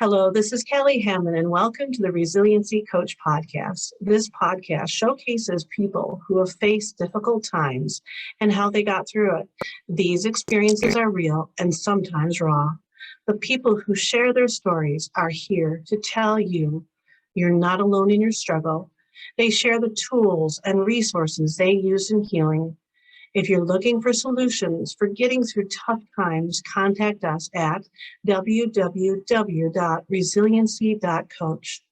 Hello, this is Kelly Hamon, and welcome to the Resiliency Coach podcast. This podcast showcases people who have faced difficult times and how they got through it. These experiences are real and sometimes raw. The people who share their stories are here to tell you you're not alone in your struggle. They share the tools and resources they use in healing. If you're looking for solutions for getting through tough times, contact us at www.resiliency.coach.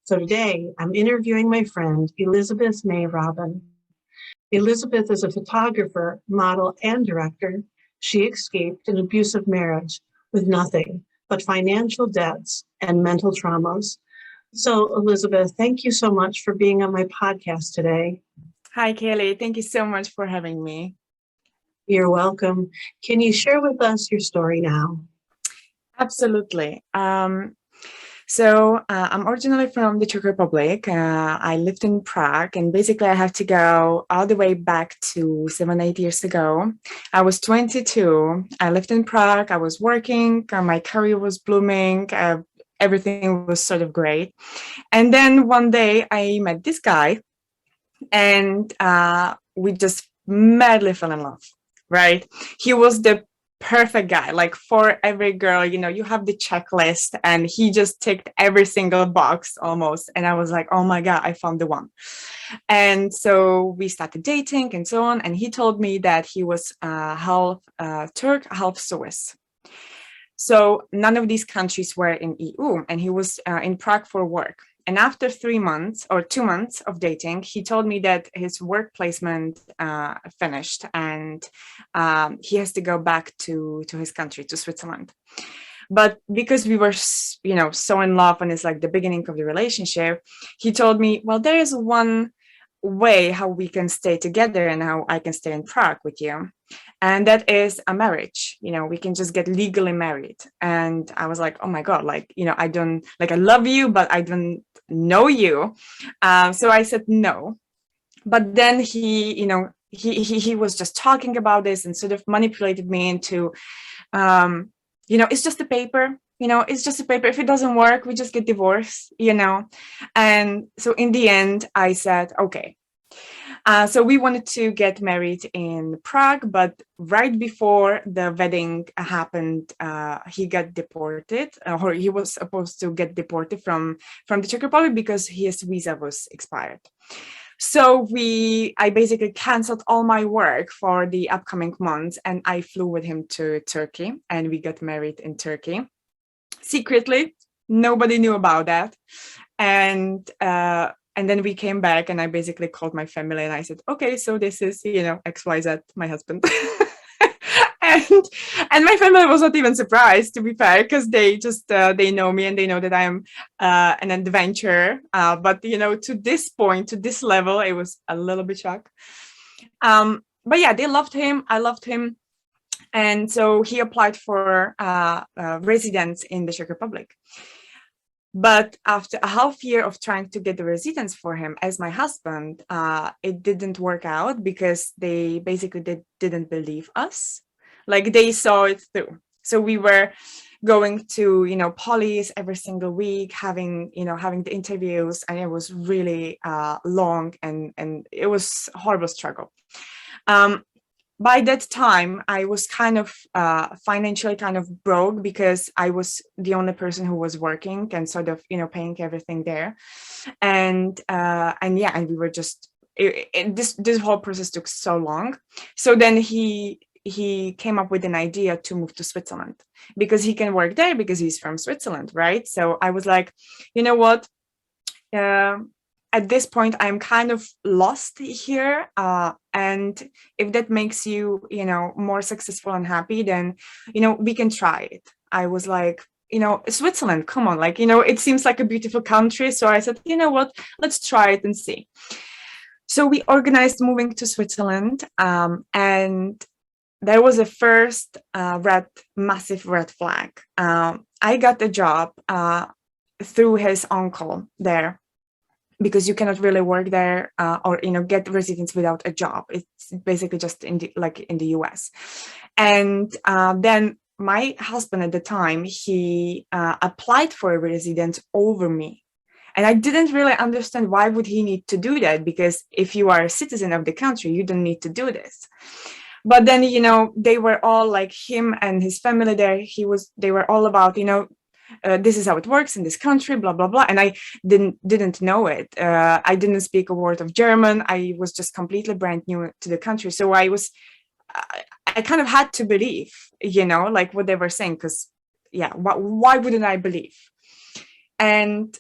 So today, I'm interviewing my friend, Elizabeth May Robin. Elizabeth is a photographer, model, and director. She escaped an abusive marriage with nothing but financial debts and mental traumas. So, Elizabeth, thank you so much for being on my podcast today. Hi, Kelly. Thank you so much for having me. You're welcome. Can you share with us your story now? Absolutely. I'm originally from the Czech Republic. I lived in Prague, and basically I have to go all the way back to 7-8 years ago. I was 22. I lived in Prague. I was working. My career was blooming. Everything was sort of great. And then one day I met this guy, and we just madly fell in love, right? He was the perfect guy, like for every girl, you have the checklist, and he just ticked every single box almost. And I was like, oh my God, I found the one. And so we started dating and so on. And he told me that he was half Turk, half Swiss. So none of these countries were in EU, and he was in Prague for work. And after 3 months or 2 months of dating, he told me that his work placement finished, and he has to go back to his country, to Switzerland. But because we were, so in love, and it's like the beginning of the relationship, he told me, well, there is one way how we can stay together and how I can stay in Prague with you. And that is a marriage. We can just get legally married. And I was like, oh my God, I love you, but I don't know you. So I said no. But then he was just talking about this and sort of manipulated me into, it's just a paper. It's just a paper. If it doesn't work, we just get divorced, And so in the end, I said, okay. So we wanted to get married in Prague, but right before the wedding happened, he got deported, or he was supposed to get deported from the Czech Republic because his visa was expired. So I basically canceled all my work for the upcoming months, and I flew with him to Turkey, and we got married in Turkey. Secretly, nobody knew about that. And then we came back, and I basically called my family, and I said, okay, so this is, XYZ, my husband. and my family was not even surprised, to be fair, because they just, they know me, and they know that I am an adventurer. But, to this point, to this level, it was a little bit shock. But yeah, they loved him. I loved him. And so he applied for residence in the Czech Republic. But after a half year of trying to get the residence for him as my husband, it didn't work out because they didn't believe us. Like, they saw it through. So we were going to, police every single week, having the interviews, and it was really long, and it was a horrible struggle. By that time, I was kind of financially kind of broke because I was the only person who was working and sort of, paying everything there. And we were just, this whole process took so long. So then he came up with an idea to move to Switzerland because he can work there because he's from Switzerland, right? So I was like, you know what? At this point, I'm kind of lost here. And if that makes you, more successful and happy, then, we can try it. I was like, Switzerland, come on, it seems like a beautiful country. So I said, you know what, let's try it and see. So we organized moving to Switzerland. And there was a first massive red flag. I got a job through his uncle there, because you cannot really work there or get residence without a job. It's basically just in the US. And then my husband at the time, he applied for a residence over me. And I didn't really understand why would he need to do that, because if you are a citizen of the country, you don't need to do this. But then, they were all like, him and his family there, they were all about, this is how it works in this country, blah, blah, blah. And I didn't know it. I didn't speak a word of German. I was just completely brand new to the country. So I kind of had to believe, like what they were saying, because why wouldn't I believe? And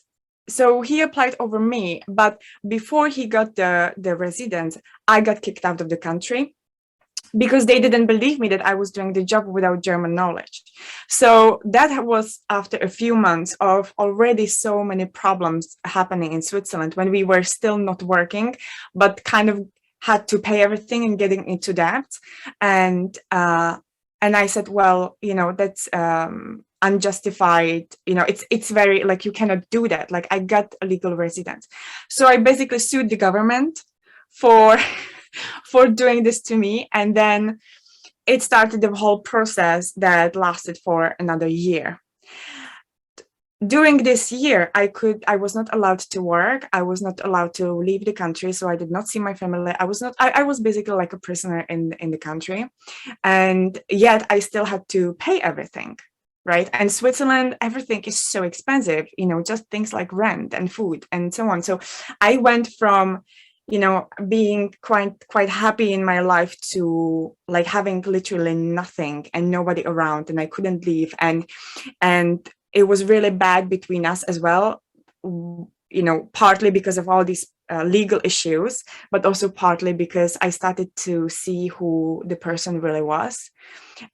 so he applied over me, but before he got the residence, I got kicked out of the country because they didn't believe me that I was doing the job without German knowledge. So that was after a few months of already so many problems happening in Switzerland, when we were still not working, but kind of had to pay everything and getting into debt. And I said, well, that's unjustified, it's very, like, you cannot do that. Like, I got a legal residence. So I basically sued the government for for doing this to me. And then it started the whole process that lasted for another year. During this year, I was not allowed to work. I was not allowed to leave the country. So I did not see my family. I was basically like a prisoner in the country. And yet I still had to pay everything. Right. And Switzerland, everything is so expensive, just things like rent and food and so on. So I went from, being quite happy in my life to like having literally nothing and nobody around, and I couldn't leave. And it was really bad between us as well, partly because of all these legal issues, but also partly because I started to see who the person really was,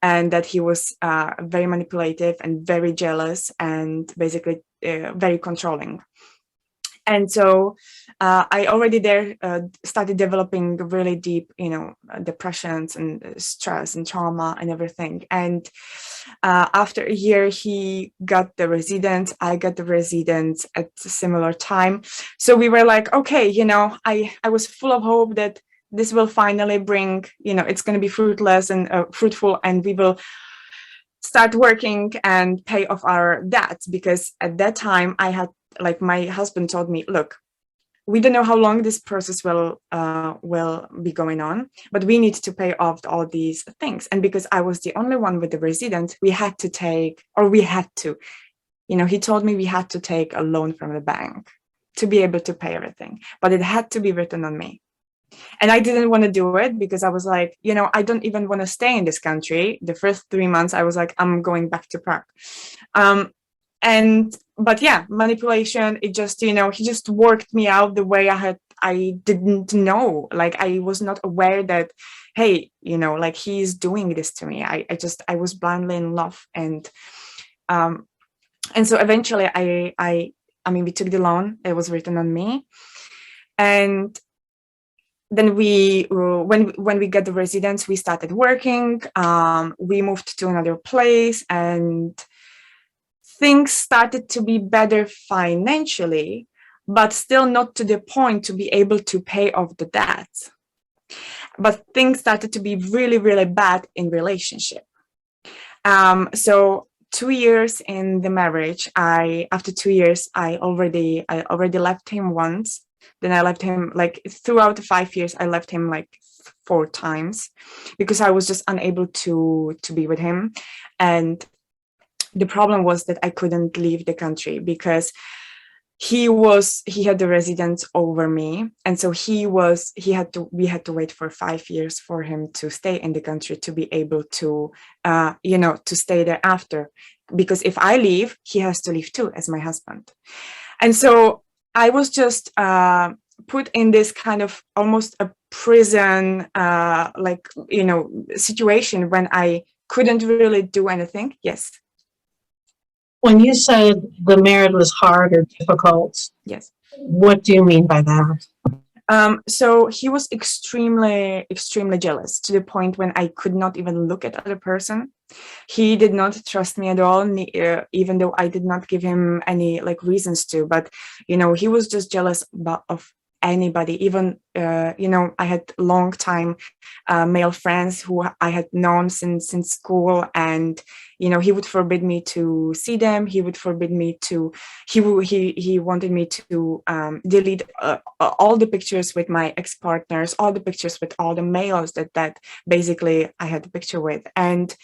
and that he was very manipulative and very jealous and basically very controlling. And so I already there started developing really deep, depressions and stress and trauma and everything. And after a year, he got the residence. I got the residence at a similar time. So we were like, okay, I was full of hope that this will finally bring, it's going to be fruitless and fruitful, and we will start working and pay off our debts. Because at that time I had, like, my husband told me, look, we don't know how long this process will be going on, but we need to pay off all these things. And because I was the only one with the resident, he told me we had to take a loan from the bank to be able to pay everything, but it had to be written on me. And I didn't want to do it because I was like, I don't even want to stay in this country. The first 3 months, I was like, I'm going back to Prague. But yeah, manipulation, it just, he just worked me out the way I didn't know. Like, I was not aware that, hey, like, he's doing this to me. I was blindly in love. And so eventually I mean, we took the loan, it was written on me. And then when we got the residence, we started working. We moved to another place, and things started to be better financially, but still not to the point to be able to pay off the debt. But things started to be really, really bad in relationship. So 2 years in the marriage, after 2 years, I already left him once. Then I left him, like, throughout the 5 years, I left him like 4 times because I was just unable to be with him. And the problem was that I couldn't leave the country because he had the residence over me. And so we had to wait for 5 years for him to stay in the country to be able to, to stay there after. Because if I leave, he has to leave too, as my husband. And so I was just put in this kind of almost a prison, situation when I couldn't really do anything. Yes. When you said the marriage was hard or difficult, yes, what do you mean by that? So he was extremely, extremely jealous to the point when I could not even look at other person. He did not trust me at all, even though I did not give him any reasons to. But he was just jealous of anybody, even I had long time male friends who I had known since school, and he would forbid me to see them. He would forbid me to. He wanted me to delete all the pictures with my ex-partners, all the pictures with all the males that basically I had a picture with, and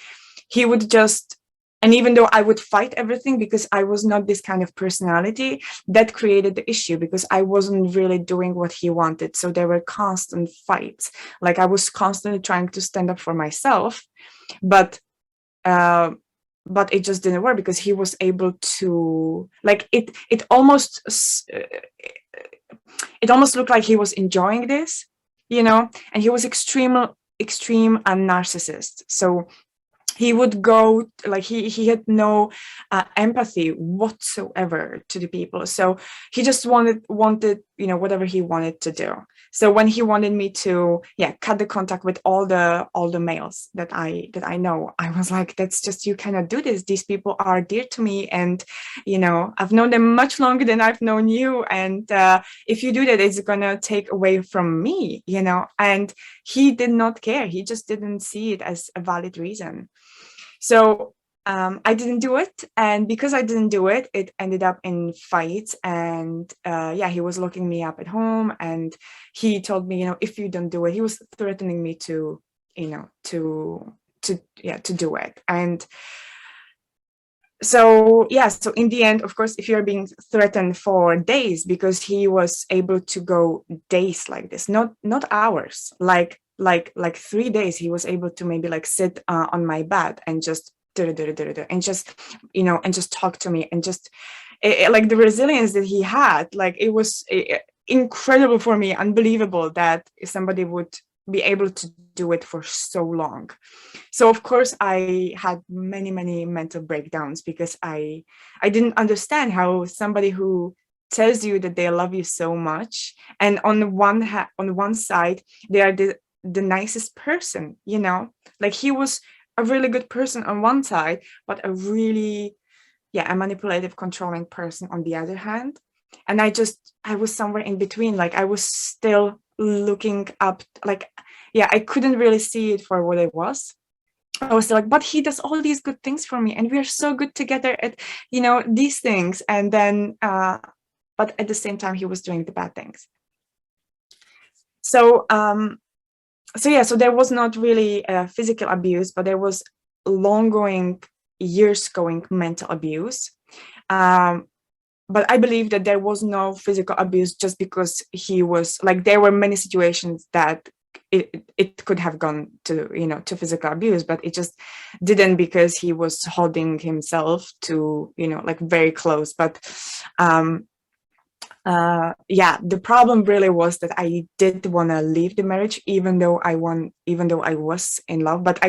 he would just. And even though I would fight everything because I was not this kind of personality, that created the issue because I wasn't really doing what he wanted. So there were constant fights. Like I was constantly trying to stand up for myself, but it just didn't work because he was able to, like, it almost looked like he was enjoying this, and he was extreme narcissist. So he would go, like, he had no empathy whatsoever to the people. So he just wanted whatever he wanted to do. So when he wanted me to cut the contact with all the males that I know, I was like, that's just, you cannot do this. These people are dear to me, and I've known them much longer than I've known you, and if you do that, it's gonna take away from me, and he did not care. He just didn't see it as a valid reason. So I didn't do it, and because I didn't do it, it ended up in fights. And he was locking me up at home, and he told me, if you don't do it, he was threatening me to do it. And so in the end, of course, if you're being threatened for days, because he was able to go days like this, not hours, like 3 days, he was able to maybe like sit on my bed and just and just and just talk to me, and just like the resilience that he had, like it was incredible for me, unbelievable that somebody would be able to do it for so long. So of course I had many mental breakdowns because I didn't understand how somebody who tells you that they love you so much, and on one side they are the nicest person, like he was a really good person on one side, but a really a manipulative, controlling person on the other hand. And I was somewhere in between, like I was still looking up, like I couldn't really see it for what it was. I was like, but he does all these good things for me, and we are so good together at these things, and then but at the same time he was doing the bad things. So so there was not really physical abuse, but there was years going mental abuse. But I believe that there was no physical abuse just because he was like, there were many situations that it could have gone to to physical abuse, but it just didn't, because he was holding himself to like very close. But the problem really was that I did want to leave the marriage, even though I was in love. But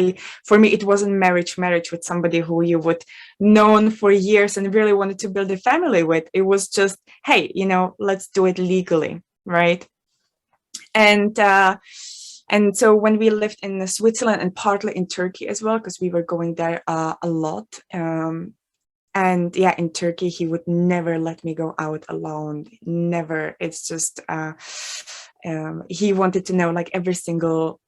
for me, it wasn't marriage with somebody who you would known for years and really wanted to build a family with. It was just, hey, let's do it legally, right? And so when we lived in Switzerland and partly in Turkey as well, because we were going there a lot. And in Turkey, he would never let me go out alone. Never. It's just he wanted to know like every single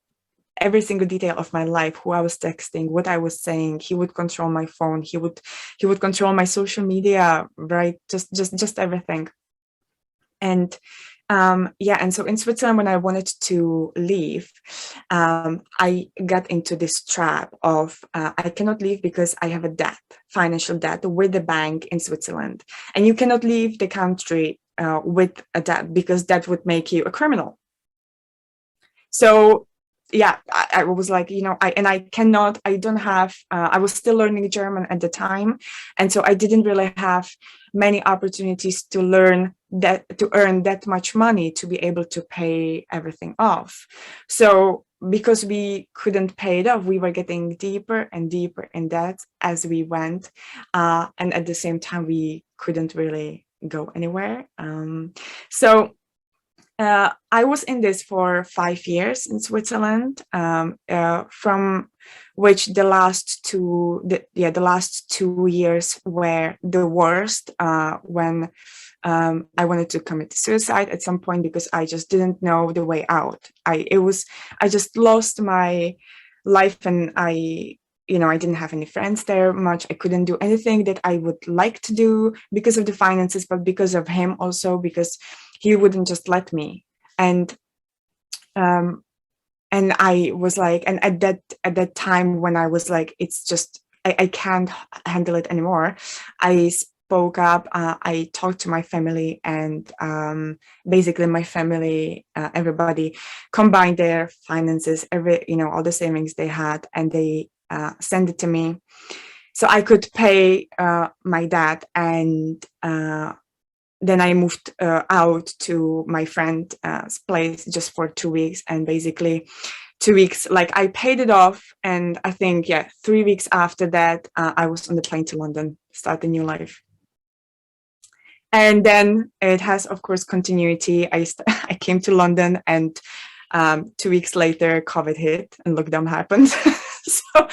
detail of my life, who I was texting, what I was saying. He would control my phone. He would control my social media, right? Just everything. And and so in Switzerland, when I wanted to leave, I got into this trap of I cannot leave because I have a financial debt with the bank in Switzerland, and you cannot leave the country with a debt, because that would make you a criminal. So I was like, I was still learning German at the time, and so I didn't really have many opportunities to earn that much money to be able to pay everything off. So because we couldn't pay it off, we were getting deeper and deeper in debt as we went, and at the same time we couldn't really go anywhere. So I was in this for 5 years in Switzerland, from which the last 2 years were the worst, when I wanted to commit suicide at some point because I just didn't know the way out. I just lost my life, and I didn't have any friends there much. I couldn't do anything that I would like to do because of the finances, but because of him also, because he wouldn't just let me. And I was like, and at that time when I was like, it's just, I can't handle it anymore, I spoke up. I talked to my family, and basically my family, everybody combined their finances, all the savings they had, and they sent it to me so I could pay my dad. And then I moved out to my friend's place just for 2 weeks, and basically 2 weeks, like, I paid it off. And I think, 3 weeks after that, I was on the plane to London, start a new life. And then it has, of course, continuity. I came to London, and 2 weeks later, COVID hit and lockdown happened. So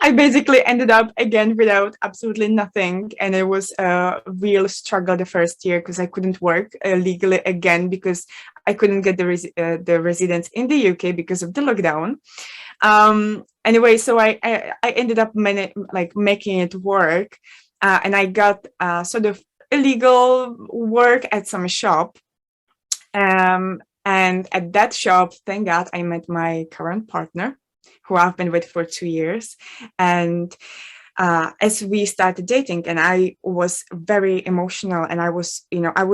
I basically ended up again without absolutely nothing. And it was a real struggle the first year because I couldn't work legally again, because I couldn't get the residence in the UK because of the lockdown. Anyway, so I ended up making it work. And I got sort of illegal work at some shop. And at that shop, thank God, I met my current partner, who I've been with for 2 years. And as we started dating, and I was very emotional, and I was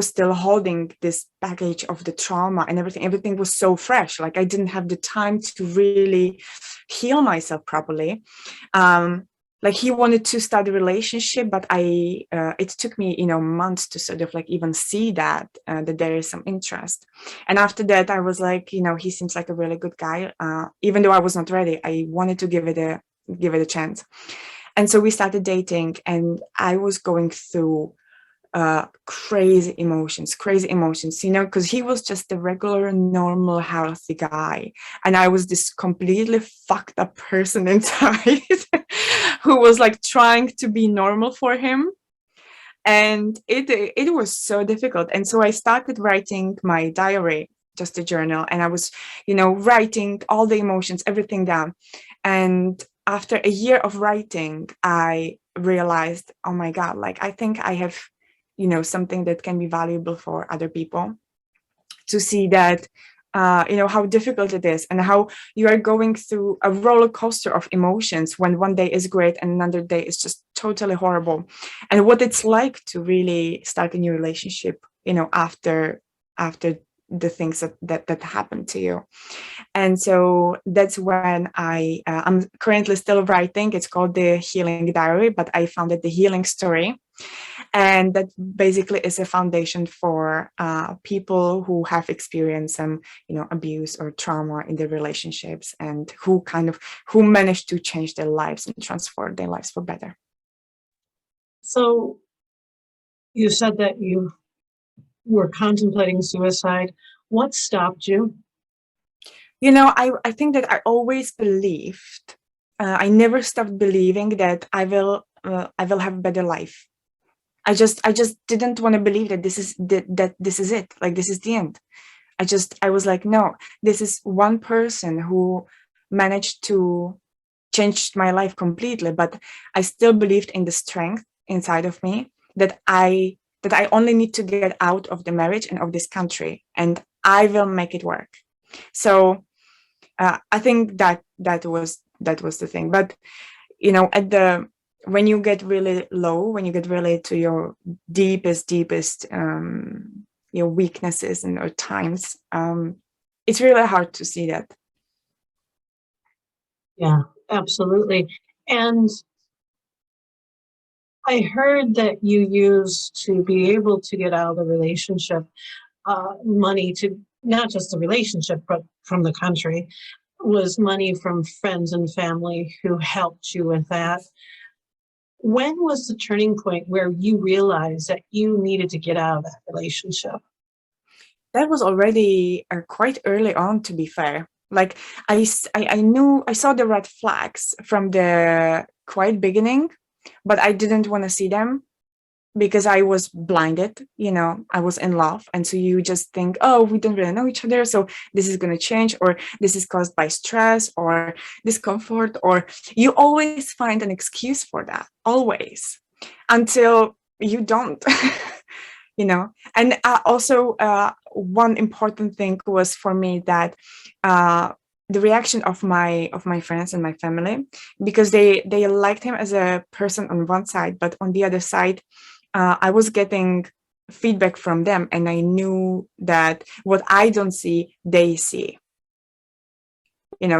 still holding this baggage of the trauma and everything was so fresh. Like, I didn't have the time to really heal myself properly. Like, he wanted to start a relationship, but it took me, months to sort of like even see that there is some interest. And after that, I was like, he seems like a really good guy. Even though I was not ready, I wanted to give it a chance. And so we started dating, and I was going through crazy emotions, because he was just a regular, normal, healthy guy. And I was this completely fucked up person inside who was like trying to be normal for him. And it was so difficult. And so I started writing my diary, just a journal. And I was, writing all the emotions, everything down. And after a year of writing, I realized, oh my God, like, I think I have something that can be valuable for other people, to see that, how difficult it is, and how you are going through a roller coaster of emotions, when one day is great and another day is just totally horrible, and what it's like to really start a new relationship, after the things that happened to you. And so that's when I'm currently still writing. It's called the Healing Diary, but I founded the Healing Story. And that basically is a foundation for people who have experienced some, abuse or trauma in their relationships, and who managed to change their lives and transform their lives for better. So you said that you were contemplating suicide. What stopped you? I think that I always believed, I never stopped believing that I will have a better life. I just didn't want to believe that this is it. Like, this is the end. I was like, no, this is one person who managed to change my life completely. But I still believed in the strength inside of me, that I only need to get out of the marriage and of this country, and I will make it work. So I think that was the thing. But when you get really low, when you get really to your deepest your weaknesses and your times, it's really hard to see that. Yeah, absolutely. And I heard that you used, to be able to get out of the relationship, money to, not just the relationship, but from the country, was money from friends and family who helped you with that. When was the turning point where you realized that you needed to get out of that relationship? that was already quite early on, to be fair. Like I knew, I saw the red flags from the quite beginning, but I didn't want to see them because I was blinded, I was in love. And so you just think, oh, we don't really know each other, so this is going to change, or this is caused by stress or discomfort, or you always find an excuse for that, always, until you don't. And also one important thing was for me that the reaction of my friends and my family, because they liked him as a person on one side, but on the other side, I was getting feedback from them, and I knew that what I don't see, they see.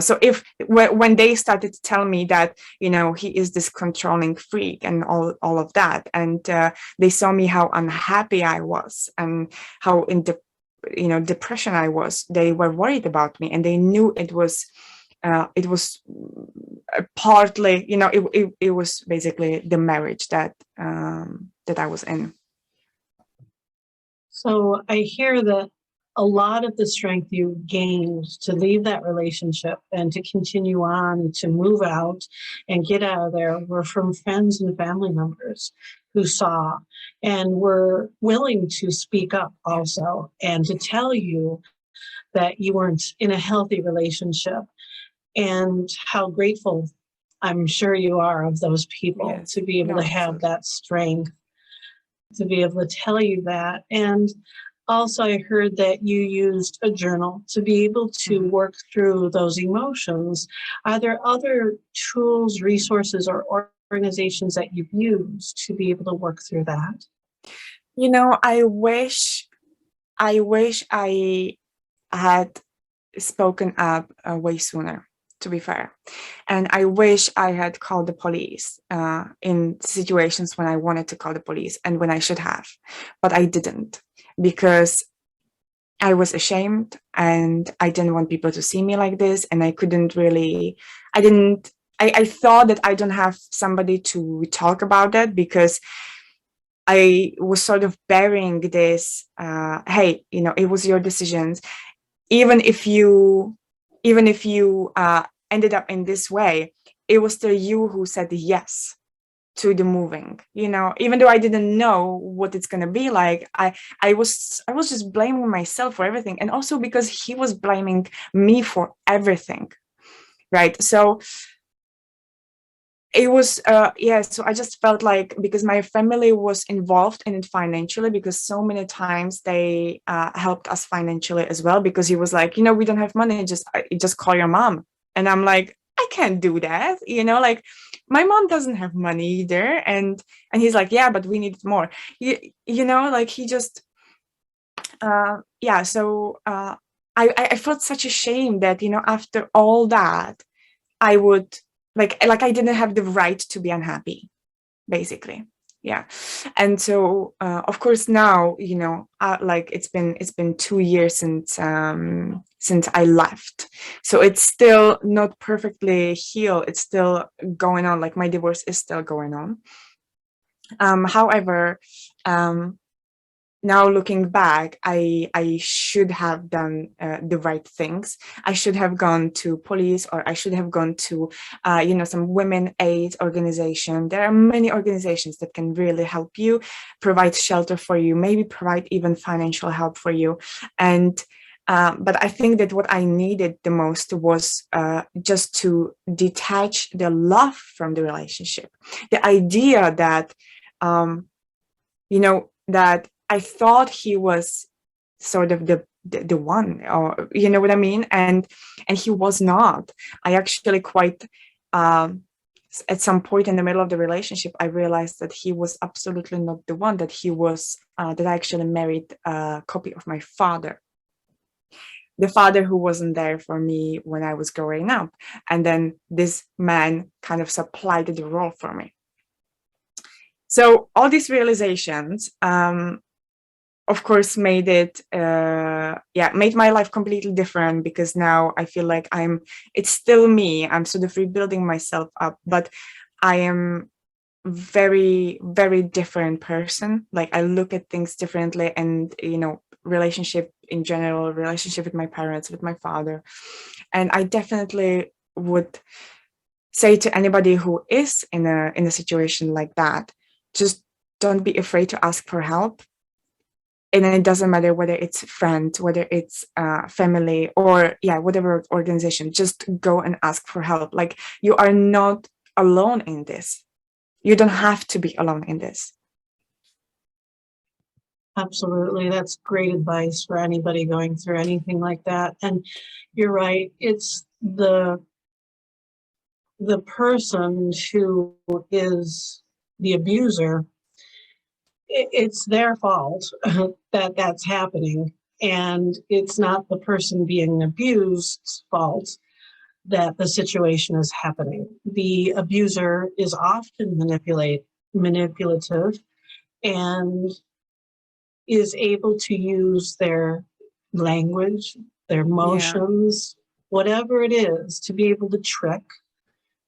So when they started to tell me that, he is this controlling freak and all of that, and they saw me how unhappy I was and how in depression I was, they were worried about me, and they knew it was partly, it was basically the marriage that I was in. So I hear that a lot of the strength you gained to leave that relationship and to continue on, to move out and get out of there, were from friends and family members who saw and were willing to speak up also, and to tell you that you weren't in a healthy relationship, and how grateful I'm sure you are of those people. Yes. To be able to have that strength, to be able to tell you that. And also, I heard that you used a journal to be able to work through those emotions. Are there other tools, resources, or organizations that you've used to be able to work through that? I wish I had spoken up way sooner, to be fair. And I wish I had called the police in situations when I wanted to call the police and when I should have, but I didn't, because I was ashamed and I didn't want people to see me like this. And I thought that I don't have somebody to talk about that, because I was sort of burying this, hey, it was your decisions. Even if you ended up in this way, it was still you who said yes to the moving, even though I didn't know what it's going to be like. I was just blaming myself for everything, and also because he was blaming me for everything, right? So it was so I just felt like, because my family was involved in it financially, because so many times they helped us financially as well, because he was like, we don't have money, just call your mom. And I'm like, I can't do that, like, my mom doesn't have money either. And he's like, yeah, but we need more, like, he just so I felt such a shame that, after all that, I would like I didn't have the right to be unhappy, basically. Yeah. And so of course now, like it's been 2 years since I left, so it's still not perfectly healed. It's still going on, like my divorce is still going on. However, now looking back, I should have done the right things. I should have gone to police, or I should have gone to, some women aid organization. There are many organizations that can really help you, provide shelter for you, maybe provide even financial help for you. And but I think that what I needed the most was just to detach the love from the relationship. The idea that, that I thought he was sort of the one, or you know what I mean, and he was not. I actually quite at some point in the middle of the relationship, I realized that he was absolutely not the one. That he was that I actually married a copy of my father, the father who wasn't there for me when I was growing up, and then this man kind of supplied the role for me. So all these realizations, of course, made my life completely different, because now I feel like it's still me. I'm sort of rebuilding myself up, but I am very, very different person. Like, I look at things differently, and relationship in general, relationship with my parents, with my father. And I definitely would say to anybody who is in a situation like that, just don't be afraid to ask for help. And it doesn't matter whether it's friend, whether it's family, or whatever organization, just go and ask for help. Like, you are not alone in this. You don't have to be alone in this. Absolutely. That's great advice for anybody going through anything like that. And you're right. It's the person who is the abuser. It's their fault that that's happening. And it's not the person being abused's fault that the situation is happening. The abuser is often manipulative and is able to use their language, their emotions, whatever it is, to be able to trick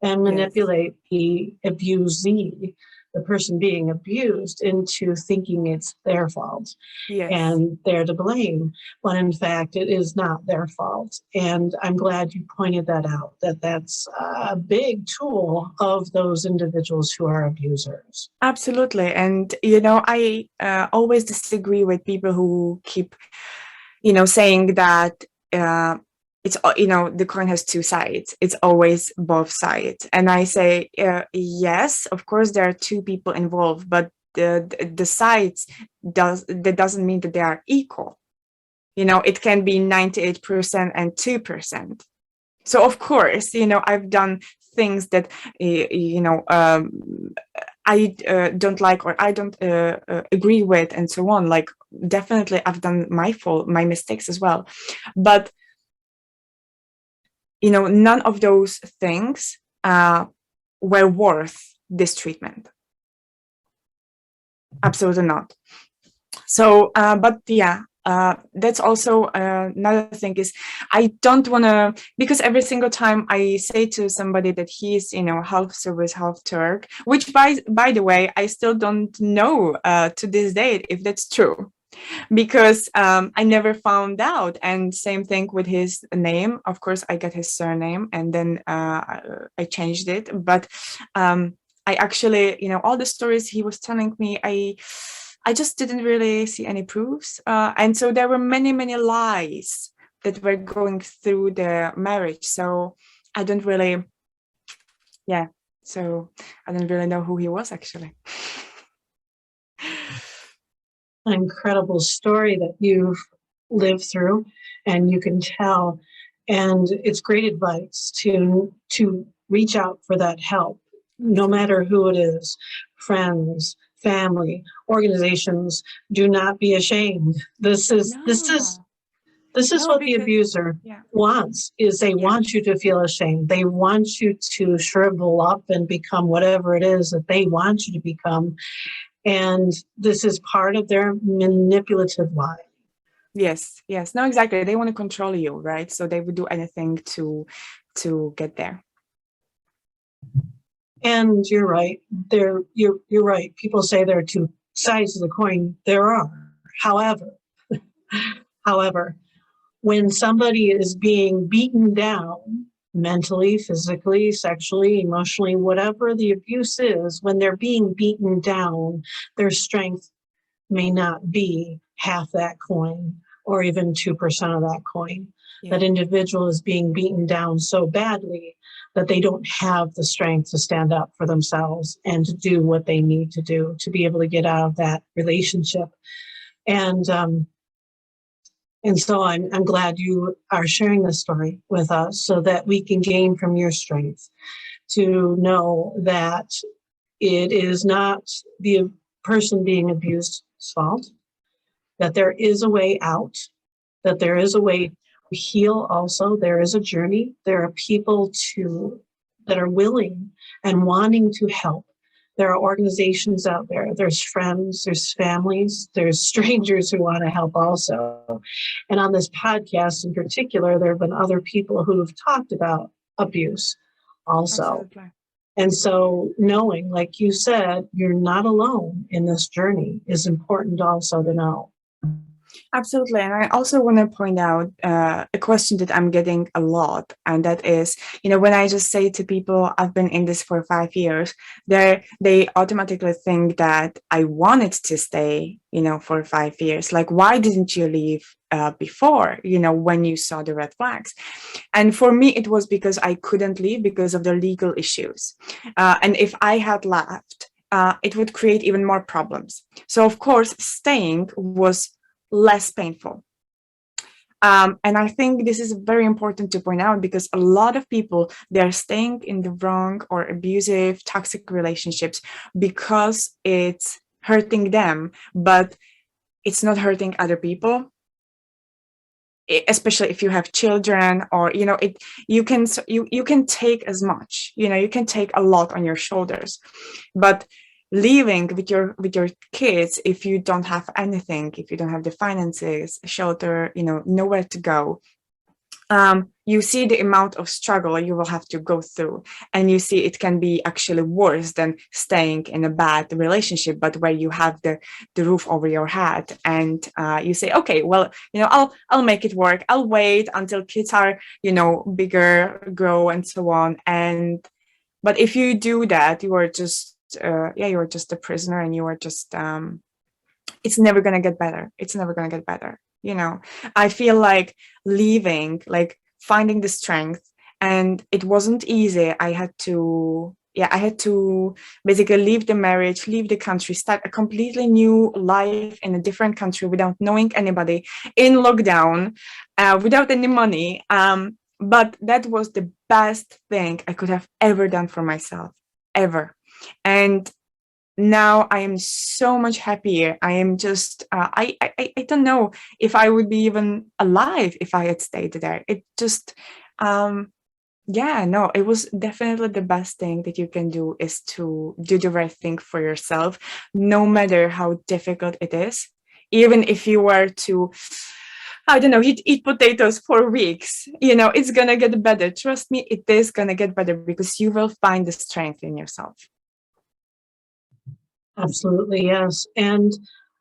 and manipulate the abusee, the person being abused, into thinking it's their fault and they're to blame, when in fact it is not their fault. And I'm glad you pointed that out, that that's a big tool of those individuals who are abusers. Absolutely. And, I always disagree with people who keep, saying that it's, the coin has two sides. It's always both sides. And I say, yes, of course, there are two people involved, but the sides that doesn't mean that they are equal. It can be 98% and 2%. So of course, I've done things that, I don't like, or I don't agree with, and so on. Like, definitely I've done my mistakes as well. But, none of those things were worth this treatment. Absolutely not. So, but yeah, that's also another thing is, I don't want to, because every single time I say to somebody that he's, half Serbian, half Turk, which by the way, I still don't know to this date if that's true, because I never found out. And same thing with his name. Of course, I got his surname, and then I changed it. But I actually, all the stories he was telling me, I just didn't really see any proofs. And so there were many, many lies that were going through the marriage. So I don't really, so I don't really know who he was actually. An incredible story that you've lived through, and you can tell. And it's great advice to reach out for that help, no matter who it is, friends, family, organizations. Do not be ashamed. This is what the abuser wants, is they want you to feel ashamed. They want you to shrivel up and become whatever it is that they want you to become. And this is part of their manipulative lie. Yes. No, exactly. They want to control you, right? So they would do anything to get there. And you're right. You're right. People say there are two sides of the coin. There are. However, when somebody is being beaten down mentally, physically, sexually, emotionally, whatever the abuse is, when they're being beaten down, their strength may not be half that coin or even 2% of that coin. That individual is being beaten down so badly that they don't have the strength to stand up for themselves and to do what they need to do to be able to get out of that relationship. And so I'm glad you are sharing this story with us, so that we can gain from your strength to know that it is not the person being abused's fault, that there is a way out, that there is a way to heal also. There is a journey. There are people that are willing and wanting to help. There are organizations out there. There's friends, there's families, there's strangers who want to help also. And on this podcast in particular, there have been other people who have talked about abuse also. Absolutely. And so knowing, like you said, you're not alone in this journey is important also to know. Absolutely. And I also want to point out a question that I'm getting a lot. And that is, when I just say to people, I've been in this for 5 years, they automatically think that I wanted to stay, for 5 years. Like, why didn't you leave before, when you saw the red flags? And for me, it was because I couldn't leave because of the legal issues. And if I had left, it would create even more problems. So, of course, staying was less painful. And I think this is very important to point out because a lot of people, they're staying in the wrong or abusive, toxic relationships because it's hurting them, but it's not hurting other people. Especially if you have children, or you can take as much, you can take a lot on your shoulders, but leaving with your kids, if you don't have anything, if you don't have the finances, shelter, nowhere to go, you see the amount of struggle you will have to go through, and you see it can be actually worse than staying in a bad relationship, but where you have the roof over your head, and you say, okay, well, I'll make it work. I'll wait until kids are, bigger, grow, and so on. But if you do that, you are just you're just a prisoner, and you are just it's never gonna get better. It's never gonna get better. I feel like leaving, like finding the strength, and it wasn't easy. I had to basically leave the marriage, leave the country, start a completely new life in a different country without knowing anybody, in lockdown, without any money. But that was the best thing I could have ever done for myself, ever. And now I am so much happier. I am just I don't know if I would be even alive if I had stayed there. It just no, it was definitely the best thing that you can do, is to do the right thing for yourself, no matter how difficult it is. Even if you were to, I don't know, eat potatoes for weeks, it's gonna get better. Trust me, it is gonna get better, because you will find the strength in yourself. Absolutely, yes. And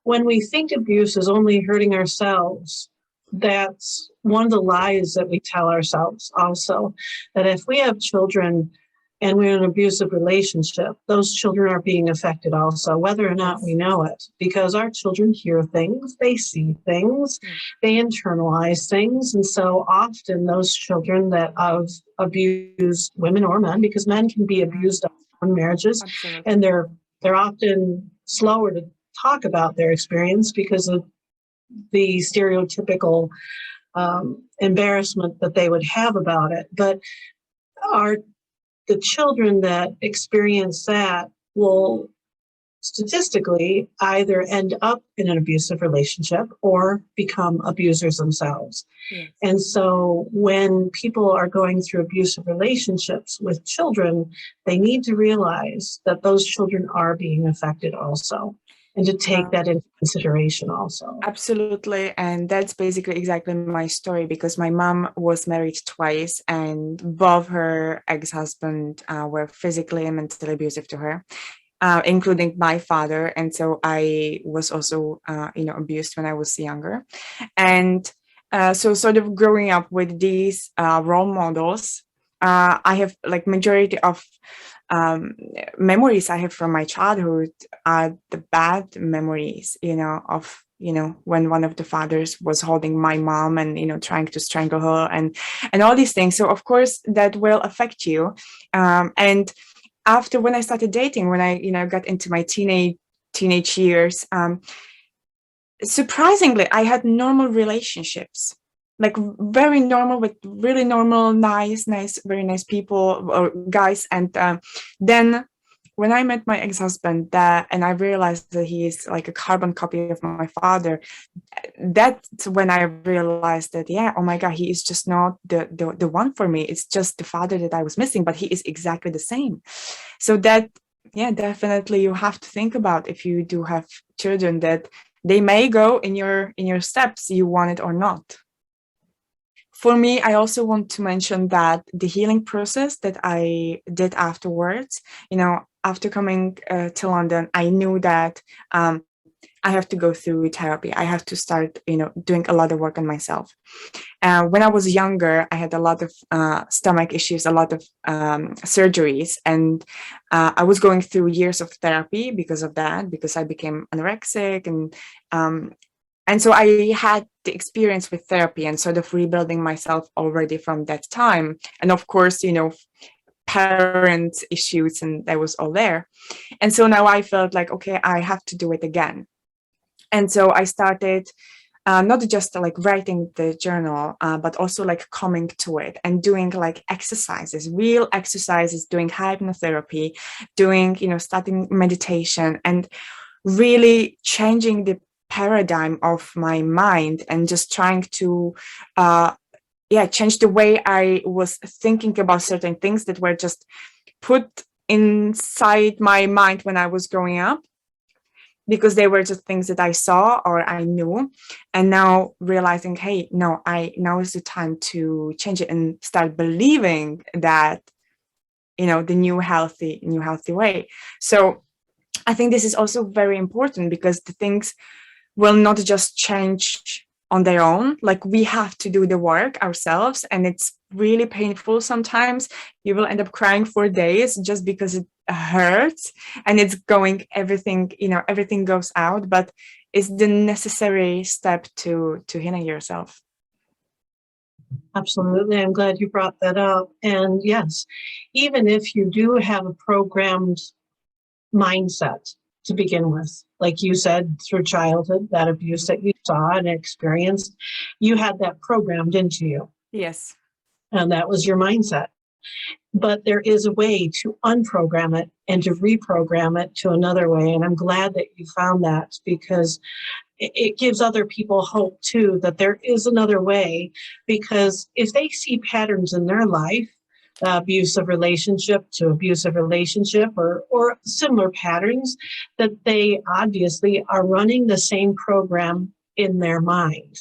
when we think abuse is only hurting ourselves, that's one of the lies that we tell ourselves also, that if we have children and we're in an abusive relationship, those children are being affected also, whether or not we know it, because our children hear things, they see things, they internalize things. And so often those children that have abused women or men, because men can be abused in marriages, Absolutely. and they're often slower to talk about their experience because of the stereotypical embarrassment that they would have about it. But the children that experience that will statistically either end up in an abusive relationship or become abusers themselves. Yes. And so when people are going through abusive relationships with children, they need to realize that those children are being affected also, and to take that into consideration also. Absolutely. And that's basically exactly my story, because my mom was married twice, and both her ex-husband were physically and mentally abusive to her, including my father. And so I was also, abused when I was younger. And so sort of growing up with these role models, I have, like, majority of memories I have from my childhood are the bad memories, of when one of the fathers was holding my mom and trying to strangle her, and all these things. So of course that will affect you. And after, when I started dating, when I got into my teenage years, surprisingly, I had normal relationships, like very normal, with really normal, nice, very nice people or guys. And then when I met my ex-husband, and I realized that he is like a carbon copy of my father, that's when I realized that, oh my God, he is just not the one for me. It's just the father that I was missing, but he is exactly the same. So that, definitely you have to think about, if you do have children, that they may go in your steps, you want it or not. For me, I also want to mention that the healing process that I did afterwards, after coming to London, I knew that I I have to go through therapy. I have to start, doing a lot of work on myself. When I was younger, I had a lot of stomach issues, a lot of surgeries, and I was going through years of therapy because of that, because I became anorexic, and so I had the experience with therapy and sort of rebuilding myself already from that time. And of course, parent issues, and that was all there. And so now I felt like, okay, I have to do it again. And so I started not just like writing the journal, but also like coming to it and doing like exercises, real exercises, doing hypnotherapy, doing, starting meditation, and really changing the paradigm of my mind, and just trying to change the way I was thinking about certain things that were just put inside my mind when I was growing up, because they were just things that I saw or I knew. And now realizing, hey, no, now is the time to change it and start believing that, the new healthy way. So I think this is also very important, because the things will not just change on their own. Like, we have to do the work ourselves, and it's really painful sometimes. You will end up crying for days just because it hurts, and it's everything goes out, but it's the necessary step to healing yourself. Absolutely. I'm glad you brought that up. And yes, even if you do have a programmed mindset to begin with, like you said, through childhood, that abuse that you saw and experienced, you had that programmed into you. Yes. And that was your mindset. But there is a way to unprogram it and to reprogram it to another way. And I'm glad that you found that, because it gives other people hope too, that there is another way. Because if they see patterns in their life, abusive relationship to abusive relationship, or similar patterns, that they obviously are running the same program in their mind,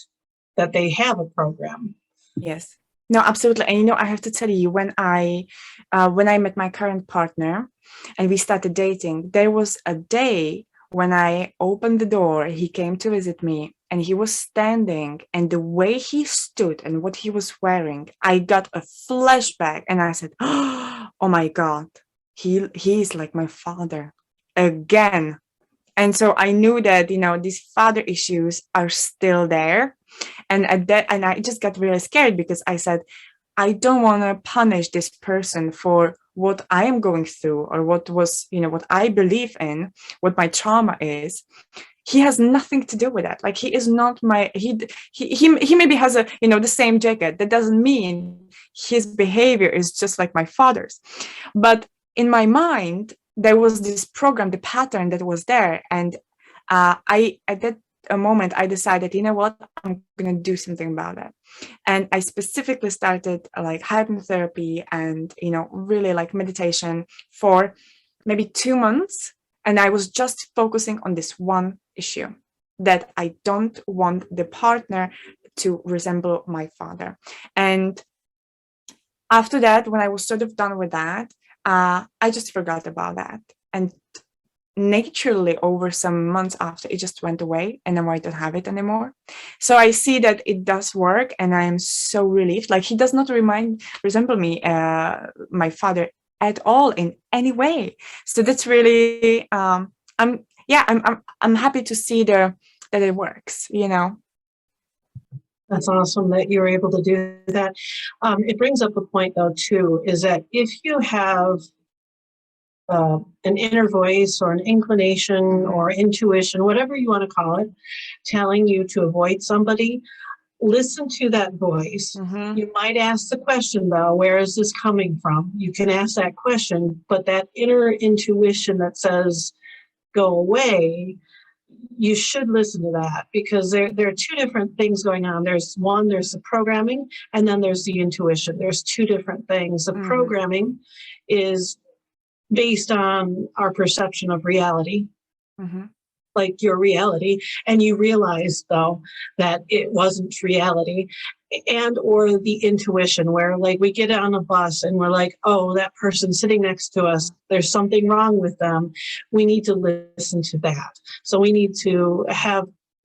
that they have a program. Yes. No, absolutely. And I have to tell you, when I met my current partner and we started dating, there was a day when I opened the door, he came to visit me, and he was standing, and the way he stood and what he was wearing, I got a flashback, and I said, oh my God, he's like my father again. And so I knew that, these father issues are still there. And I just got really scared, because I said, I don't want to punish this person for what I am going through, or what was, what I believe in, what my trauma is. He has nothing to do with that. Like, he is not he maybe has the same jacket. That doesn't mean his behavior is just like my father's. But in my mind, there was this program, the pattern that was there. And I at that a moment, I decided, you know what, I'm going to do something about it. And I specifically started like hypnotherapy and, really like meditation for maybe 2 months. And I was just focusing on this one issue, that I don't want the partner to resemble my father. And after that, when I was sort of done with that, I just forgot about that. And naturally, over some months after, it just went away, and now I don't have it anymore. So I see that it does work, and I am so relieved. Like, he does not resemble me, my father, at all in any way. So that's really I'm happy to see that it works. That's awesome that you were able to do that. It brings up a point, though, too, is that if you have an inner voice or an inclination or intuition, whatever you want to call it, telling you to avoid somebody, listen to that voice. Mm-hmm. You might ask the question, though, where is this coming from? You can ask that question, but that inner intuition that says, go away, you should listen to that, because there are two different things going on. There's the programming, and then there's the intuition. There's two different things. The programming is based on our perception of reality, like your reality, and you realize, though, that it wasn't reality. and or the intuition where like we get on a bus and we're like, oh, that person sitting next to us, there's something wrong with them. We need to listen to that. So we need to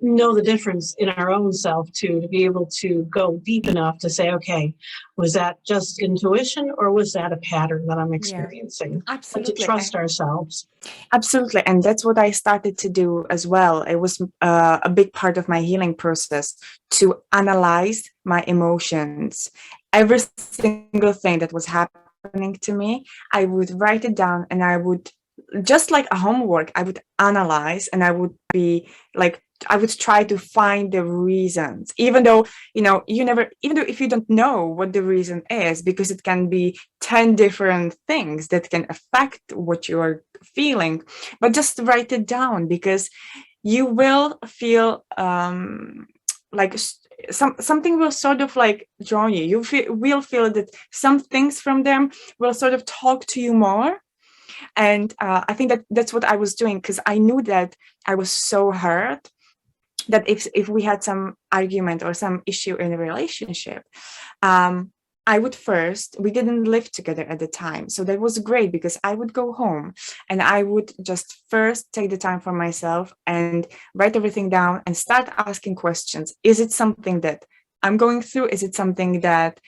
know the difference in our own self too, to be able to go deep enough to say, okay, was that just intuition or was that a pattern that I'm experiencing? Absolutely. But to trust ourselves. Absolutely. And that's what I started to do as well. It was a big part of my healing process to analyze my emotions. Every single thing that was happening to me, I would write it down, and I would, just like a homework, I would analyze, and I would be like, I would try to find the reasons, even though, even though if you don't know what the reason is, because it can be 10 different things that can affect what you're feeling, but just write it down, because you will feel like something will sort of like draw you. Will feel that some things from them will sort of talk to you more. And I think that's what I was doing, because I knew that I was so hurt that if we had some argument or some issue in a relationship, we didn't live together at the time. So that was great, because I would go home and I would just first take the time for myself and write everything down and start asking questions. Is it something that I'm going through? Is it something that,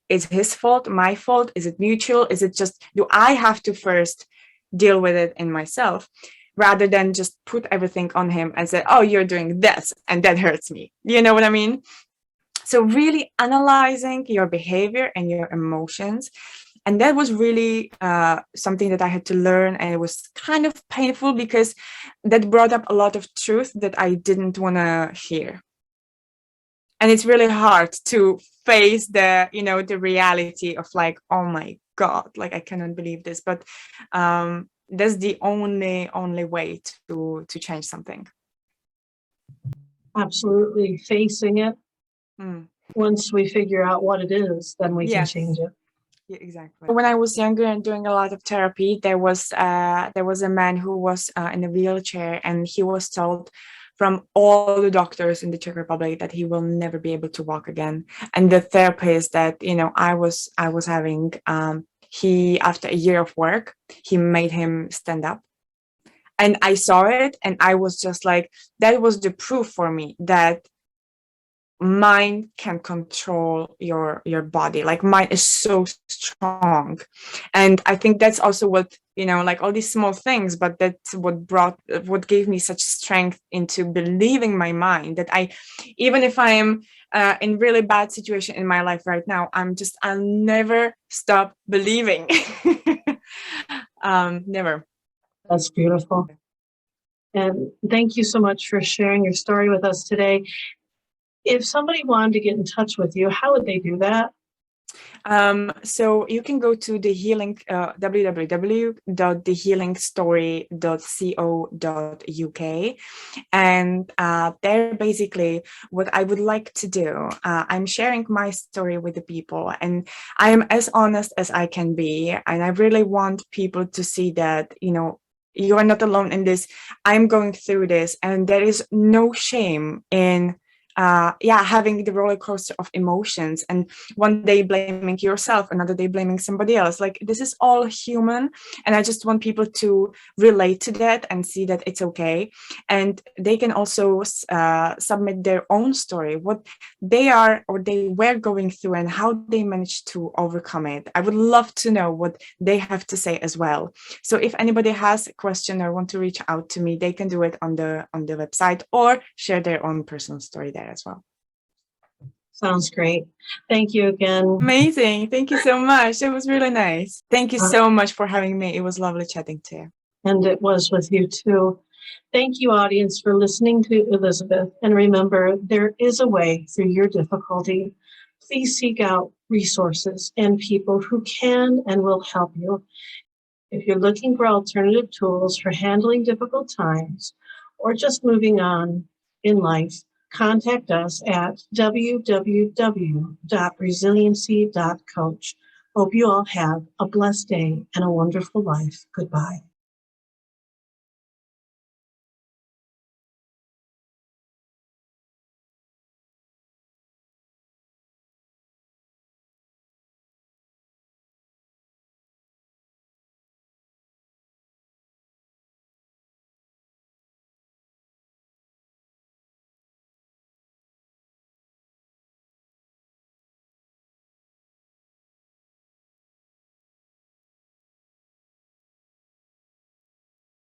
is his fault, my fault? Is it mutual? Is it just, do I have to first deal with it in myself, rather than just put everything on him and say, oh, you're doing this and that hurts me. You know what I mean? So really analyzing your behavior and your emotions. And that was really something that I had to learn. And it was kind of painful, because that brought up a lot of truth that I didn't want to hear. And it's really hard to face the reality of like, oh my God, like I cannot believe this. But that's the only way to change something. Absolutely. Facing it. Once we figure out what it is, then we can change it. Yeah, exactly. When I was younger and doing a lot of therapy, there was a man who was in a wheelchair, and he was told from all the doctors in the Czech Republic that he will never be able to walk again. And the therapist that I was having, he, after a year of work, he made him stand up. And I saw it, and I was just like, that was the proof for me that mind can control your body. Like, mind is so strong. And I think that's also what, like all these small things, but that's what gave me such strength into believing my mind, that even if I am in really bad situation in my life right now, I'll never stop believing. Never. That's beautiful. And thank you so much for sharing your story with us today. If somebody wanted to get in touch with you, how would they do that? So you can go to the healing, www.thehealingstory.co.uk, and there basically what I would like to do, I'm sharing my story with the people, and I am as honest as I can be, and I really want people to see that you are not alone in this. I'm going through this, and there is no shame in having the roller coaster of emotions, and one day blaming yourself, another day blaming somebody else. Like, this is all human, and I just want people to relate to that and see that it's okay. And they can also submit their own story, what they are or they were going through, and how they managed to overcome it. I would love to know what they have to say as well. So if anybody has a question or want to reach out to me, they can do it on the website, or share their own personal story there as well. Sounds great. Thank you again. Amazing. Thank you so much. It was really nice. Thank you so much for having me. It was lovely chatting to you. And it was with you too. Thank you, audience, for listening to Elizabeth. And remember, there is a way through your difficulty. Please seek out resources and people who can and will help you. If you're looking for alternative tools for handling difficult times, or just moving on in life, contact us at www.resiliency.coach. Hope you all have a blessed day and a wonderful life. Goodbye.